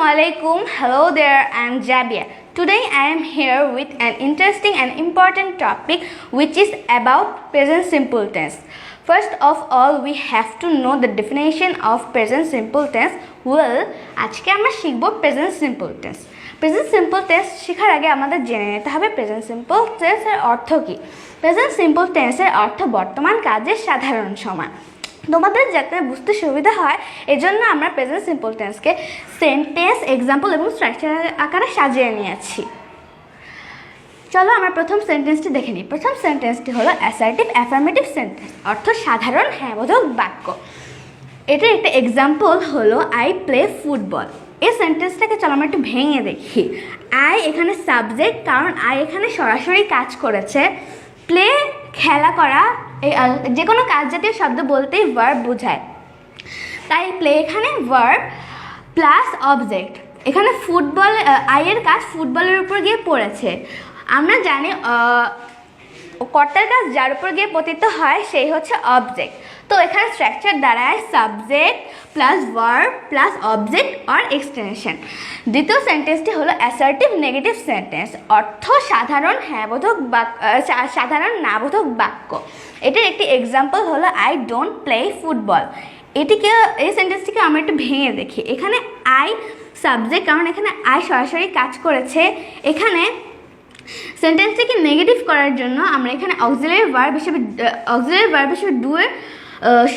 Assalamualaikum. Hello there, I am Jabia. Today I am here with an interesting and important topic which is about present simple tense. First of all, we have to know the definition of present simple tense. Well, আজকে আমরা শিখব present simple tense. Present simple tense শেখার আগে আমাদের জেনে নিতে হবে present simple tense এর অর্থ কি। Present simple tense এর অর্থ বর্তমান কাজের সাধারণ সময়। তোমাদের যাতে বুঝতে সুবিধা হয় এজন্য আমরা প্রেজেন্ট সিম্পল টেন্সকে সেন্টেন্স এক্সাম্পল এবং স্ট্রাকচার আকারে সাজিয়ে নিয়েছি। চলো আমরা প্রথম সেন্টেন্সটি দেখে নিই। প্রথম সেন্টেন্সটি হলো অ্যাসার্টিভ অ্যাফার্মেটিভ সেন্টেন্স, অর্থ সাধারণ হ্যাঁবোধক বাক্য। এটার একটা এক্সাম্পল হলো আই প্লে ফুটবল। এই সেন্টেন্সটাকে চলো আমরা একটু ভেঙে দেখি। আই এখানে সাবজেক্ট, কারণ আই এখানে সরাসরি কাজ করেছে। প্লে খেলা করা, যে কোনো কাজ জাতীয় শব্দ বলতেই ভার্ব বোঝায়, তাই প্লে এখানে ভার্ব প্লাস অবজেক্ট। এখানে ফুটবল, আইয়ের কাজ ফুটবলের উপর গিয়ে পড়েছে। আমরা জানি কর্তার কাজ যার উপর গিয়ে পতিত হয় সেই হচ্ছে অবজেক্ট। তো এখানে স্ট্রাকচার দাঁড়ায় subject plus verb plus object or extension. দ্বিতীয় সেন্টেন্সটি হলো অ্যাসার্টিভ নেগেটিভ সেন্টেন্স, অর্থ সাধারণ হ্যাঁবোধক বাক্য, সাধারণ নাবোধক বাক্য। এটার একটি এক্সাম্পল হলো আই ডোন্ট প্লে ফুটবল। এই সেন্টেন্সটিকে আমরা একটু ভেঙে দেখি। এখানে আই সাবজেক্ট, কারণ এখানে আই সরাসরি কাজ করেছে। এখানে সেন্টেন্সটিকে নেগেটিভ করার জন্য আমরা এখানে অক্সিলারি ভার্ব হিসেবে ডু এর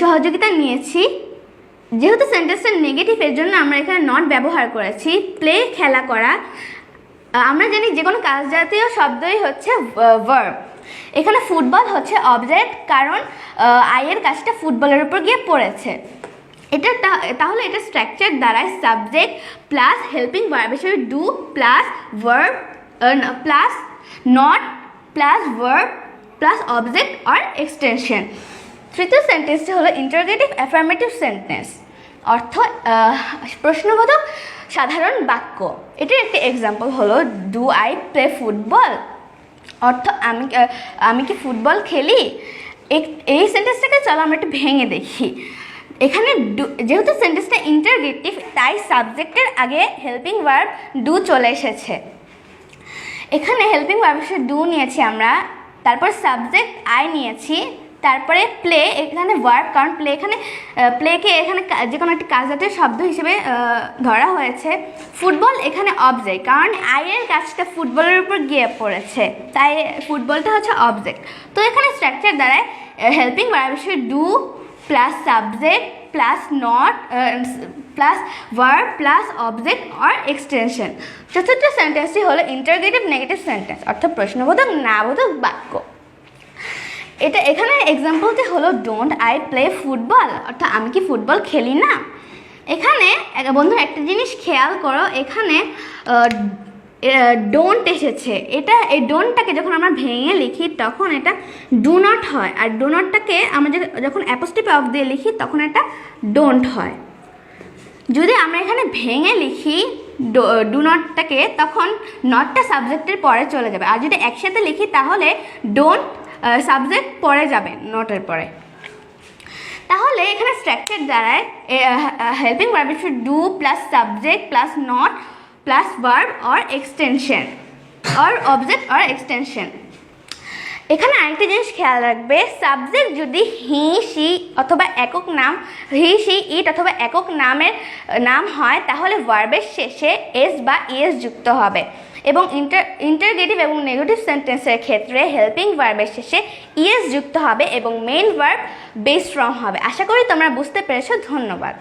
সহযোগিতা নিয়েছি। যেহেতু সেন্টেন্সটা নেগেটিভ এর জন্য আমরা এখানে নট ব্যবহার করেছি। প্লে খেলা করা, আমরা জানি যে কোনো কাজ জাতীয় শব্দই হচ্ছে ভার্ব। এখানে ফুটবল হচ্ছে অবজেক্ট, কারণ আইয়ের কাজটা ফুটবলের উপর গিয়ে পড়েছে। তাহলে এটা স্ট্রাকচার দাঁড়ায় সাবজেক্ট প্লাস হেল্পিং ভার্ব হিসেবে do plus verb plus not plus verb plus object or extension. তৃতীয় সেন্টেন্সটি হলো ইন্টারোগেটিভ অ্যাফার্মেটিভ সেন্টেন্স, অর্থ প্রশ্নবোধক সাধারণ বাক্য। এটার একটি এক্সাম্পল হলো ডু আই প্লে ফুটবল, অর্থ আমি কি ফুটবল খেলি। এই সেন্টেন্সটাকে চলো আমরা একটু ভেঙে দেখি। এখানে যেহেতু সেন্টেন্সটা ইন্টারোগেটিভ, তাই সাবজেক্টের আগে হেল্পিং ভার্ব ডু চলে এসেছে। এখানে হেল্পিং ভার্ব হিসেবে ডু নিয়েছি আমরা, তারপর সাবজেক্ট আই নিয়েছি, তারপরে প্লে এখানে ভার্ব, কারণ প্লেকে এখানে যে কোনো একটি কাজ জাতীয় শব্দ হিসেবে ধরা হয়েছে। ফুটবল এখানে অবজেক্ট, কারণ আইয়ের কাজটা ফুটবলের উপর গিয়ে পড়েছে, তাই ফুটবলটা হচ্ছে অবজেক্ট। তো এখানে স্ট্রাকচার দ্বারায় হেল্পিং ভার্ব হিসেবে do plus subject plus not plus verb plus object or extension. চতুর্থ সেন্টেন্সটি হলো ইন্টারোগেটিভ নেগেটিভ সেন্টেন্স, অর্থাৎ প্রশ্নবোধক নাবোধক বাক্য। এখানে এক্সাম্পলটি হলো ডোন্ট আই প্লে ফুটবল, অর্থাৎ আমি কি ফুটবল খেলি না। এখানে বন্ধুরা একটা জিনিস খেয়াল করো, এখানে ডোন্ট এসেছে। এই ডোন্টটাকে যখন আমরা ভেঙে লিখি তখন এটা ডু নট হয়, আর ডু নটটাকে আমরা যখন অ্যাপোস্ট্রফি অফ দিয়ে লিখি তখন এটা ডোন্ট হয়। যদি আমরা এখানে ভেঙে লিখি ডু নটটাকে, তখন নটটা সাবজেক্টের পরে চলে যাবে, আর যদি একসাথে লিখি তাহলে ডোন্ট সাবজেক্ট পরে যাবে নটের পরে। তাহলে এখানে স্ট্রাকচার দ্বারায় হেল্পিং ভার্ব হিসেবে do plus subject plus not plus verb or extension or object or extension. এখানে আরেকটা জিনিস খেয়াল রাখবে, সাবজেক্ট যদি হি সি অথবা একক নাম, হি সি ইট অথবা একক নাম হয়, তাহলে ভার্বের শেষে এস বা ইএস যুক্ত হবে, এবং ইন্টারোগেটিভ এবং নেগেটিভ সেন্টেন্সের ক্ষেত্রে হেল্পিং ভার্বের শেষে ইএস যুক্ত হবে এবং মেইন ভার্ব বেস ফর্ম হবে। আশা করি তোমরা বুঝতে পেরেছো। ধন্যবাদ।